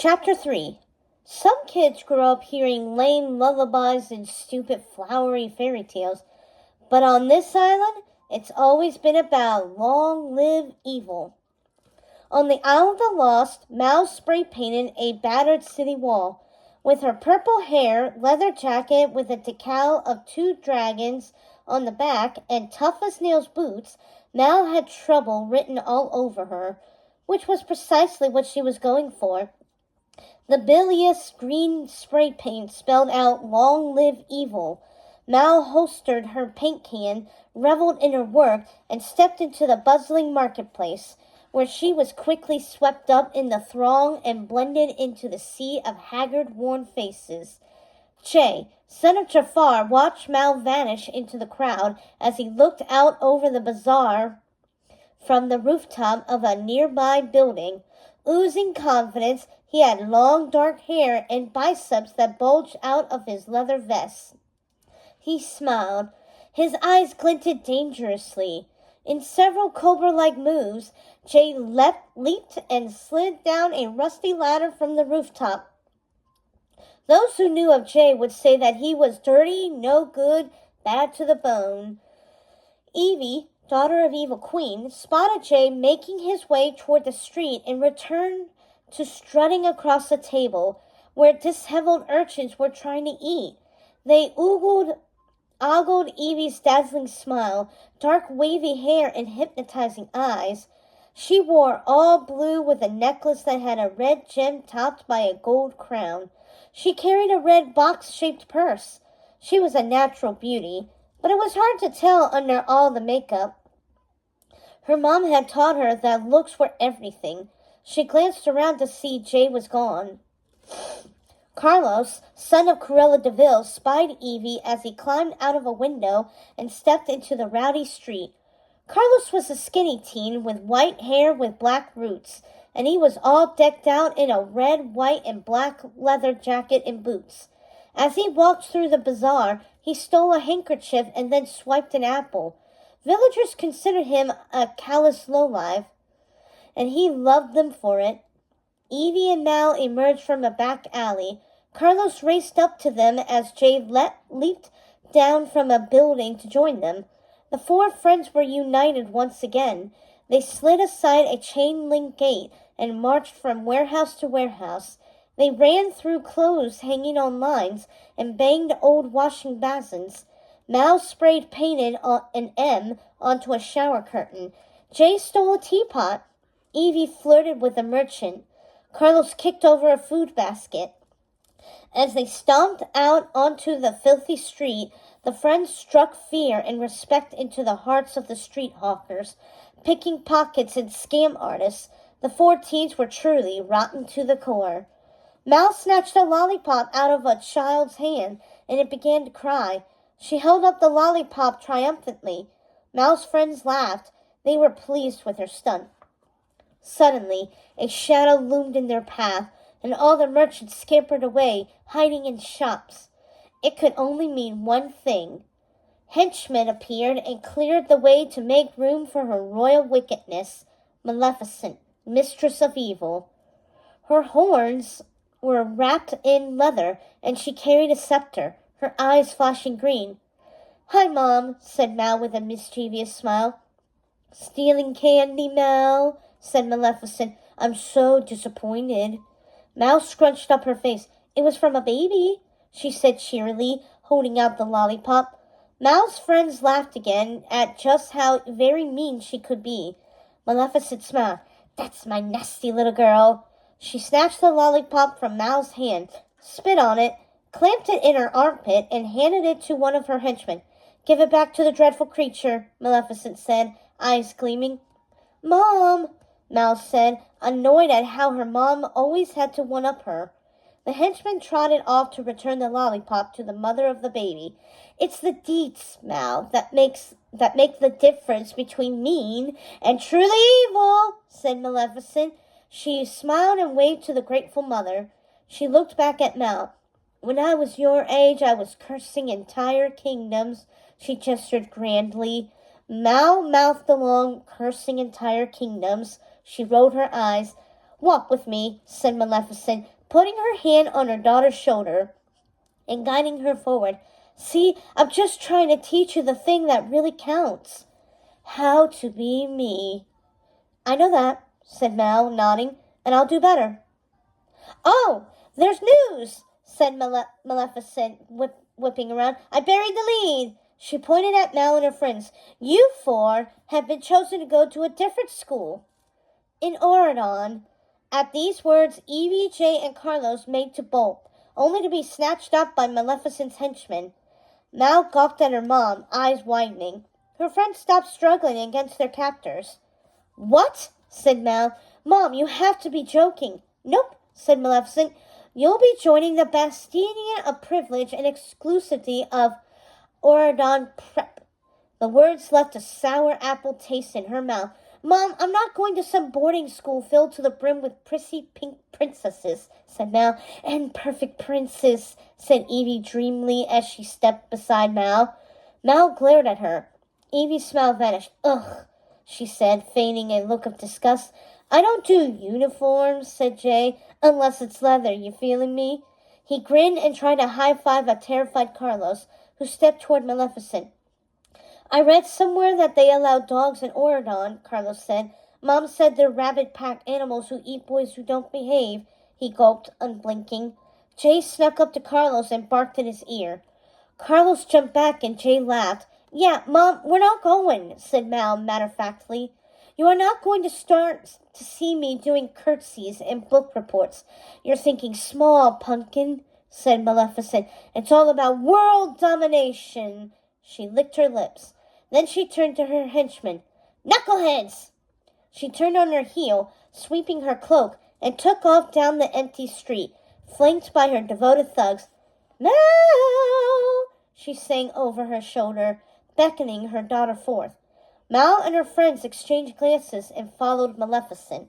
Chapter 3. Some kids grow up hearing lame lullabies and stupid flowery fairy tales, but on this island, it's always been about long live evil. On the Isle of the Lost, Mal spray painted a battered city wall. With her purple hair, leather jacket with a decal of 2 dragons on the back, and tough-as-nails boots, Mal had trouble written all over her, which was precisely what she was going for. The bilious green spray paint spelled out "Long live evil." Mal holstered her paint can, reveled in her work, and stepped into the bustling marketplace, where she was quickly swept up in the throng and blended into the sea of haggard, worn faces. Ch, son of Jafar, watched Mal vanish into the crowd as he looked out over the bazaar from the rooftop of a nearby building. Oozing confidence, he had long dark hair and biceps that bulged out of his leather vest. He smiled. His eyes glinted dangerously. In several cobra-like moves, Jay leaped and slid down a rusty ladder from the rooftop. Those who knew of Jay would say that he was dirty, no good, bad to the bone. Evie, daughter of Evil Queen, spotted Jay making his way toward the street and returned to strutting across the table, where disheveled urchins were trying to eat. They ogled Evie's dazzling smile, dark wavy hair, and hypnotizing eyes. She wore all blue with a necklace that had a red gem topped by a gold crown. She carried a red box-shaped purse. She was a natural beauty, but it was hard to tell under all the makeup. Her mom had taught her that looks were everything. She glanced around to see Jay was gone. Carlos, son of Cruella de Vil, spied Evie as he climbed out of a window and stepped into the rowdy street. Carlos was a skinny teen with white hair with black roots, and he was all decked out in a red, white, and black leather jacket and boots. As he walked through the bazaar, he stole a handkerchief and then swiped an apple. Villagers considered him a callous lowlife, and he loved them for it. Evie and Mal emerged from a back alley. Carlos raced up to them as Jay leaped down from a building to join them. The 4 friends were united once again. They slid aside a chain-link gate and marched from warehouse to warehouse. They ran through clothes hanging on lines and banged old washing basins. Mal sprayed painted an M onto a shower curtain. Jay stole a teapot. Evie flirted with a merchant. Carlos kicked over a food basket. As they stomped out onto the filthy street, the friends struck fear and respect into the hearts of the street hawkers, picking pockets and scam artists. The 4 teens were truly rotten to the core. Mal snatched a lollipop out of a child's hand, and it began to cry. She held up the lollipop triumphantly. Mal's friends laughed. They were pleased with her stunt. Suddenly, a shadow loomed in their path, and all the merchants scampered away, hiding in shops. It could only mean one thing. Henchmen appeared and cleared the way to make room for her royal wickedness, Maleficent, mistress of evil. Her horns were wrapped in leather, and she carried a scepter, her eyes flashing green. "Hi, Mom," said Mal with a mischievous smile. "Stealing candy, Mal," said Maleficent. "I'm so disappointed." Mal scrunched up her face. "It was from a baby," she said cheerily, holding out the lollipop. Mal's friends laughed again at just how very mean she could be. Maleficent smiled. "That's my nasty little girl." She snatched the lollipop from Mal's hand, spit on it, clamped it in her armpit, and handed it to one of her henchmen. "Give it back to the dreadful creature," Maleficent said, eyes gleaming. "Mom," Mal said, annoyed at how her mom always had to one-up her. The henchman trotted off to return the lollipop to the mother of the baby. "It's the deeds, Mal, that make the difference between mean and truly evil," said Maleficent. She smiled and waved to the grateful mother. She looked back at Mal. "When I was your age, I was cursing entire kingdoms," she gestured grandly. Mal mouthed along, cursing entire kingdoms. She rolled her eyes. Walk with me, said Maleficent, putting her hand on her daughter's shoulder and guiding her forward. See, I'm just trying to teach you the thing that really counts. How to be me. I know that, said Mal, nodding, and I'll do better. Oh, there's news, said Maleficent, whipping around. I buried the lead. She pointed at Mal and her friends. You four have been chosen to go to a different school. In Oradon. At these words, Evie, Jay, and Carlos made to bolt, only to be snatched up by Maleficent's henchmen. Mal gawked at her mom, eyes widening. Her friends stopped struggling against their captors. What? Said Mal. Mom, you have to be joking. Nope, said Maleficent. You'll be joining the bastion of privilege and exclusivity of Oradon Prep. The words left a sour apple taste in her mouth. Mom, I'm not going to some boarding school filled to the brim with prissy pink princesses, said Mal. And perfect princes, said Evie dreamily as she stepped beside Mal. Mal glared at her. Evie's smile vanished. Ugh, she said, feigning a look of disgust. I don't do uniforms, said Jay, unless it's leather, you feeling me? He grinned and tried to high-five a terrified Carlos, who stepped toward Maleficent. I read somewhere that they allow dogs in Oradon, Carlos said. Mom said they're rabid-packed animals who eat boys who don't behave. He gulped, unblinking. Jay snuck up to Carlos and barked in his ear. Carlos jumped back and Jay laughed. Yeah, Mom, we're not going, said Mal matter-of-factly. You are not going to start to see me doing curtsies and book reports. You're thinking small, pumpkin, said Maleficent. It's all about world domination. She licked her lips. Then she turned to her henchmen. Knuckleheads! She turned on her heel, sweeping her cloak, and took off down the empty street, flanked by her devoted thugs. Mal! She sang over her shoulder, beckoning her daughter forth. Mal and her friends exchanged glances and followed Maleficent.